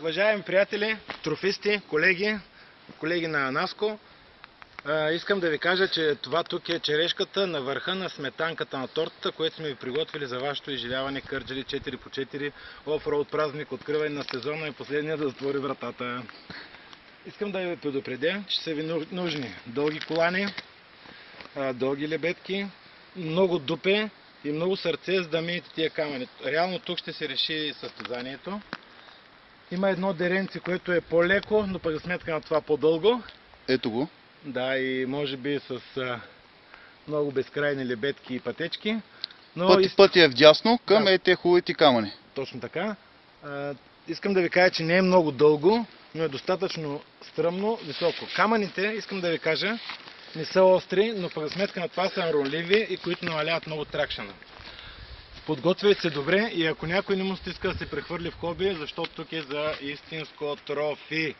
Уважаеми приятели, трофисти, колеги на Наско, искам да ви кажа, че това тук е черешката на върха на сметанката на тортата, което сме ви приготвили за вашето изживяване Кърджали 4x4 офроуд празник, откриване на сезона и последния да затвори вратата. Искам да ви предупредя, че са ви нужни дълги колани, дълги лебедки, много дупе и много сърце, за да минете тия камъни. Реално тук ще се реши състезанието. Има едно деренце, което е по-леко, но пък за сметка на това по-дълго. Ето го. Да, и може би с много безкрайни лебедки и пътечки. Но Пътя е вдясно към тези хубавите камъни. Точно така. Искам да ви кажа, че не е много дълго, но е достатъчно стръмно, високо. Камъните, искам да ви кажа, не са остри, но пък за сметка на това са ронливи и които намаляват много тракшена. Подготвяйте се добре и ако някой не му стиска да се прехвърли в хоби, защото тук е за истинско трофи.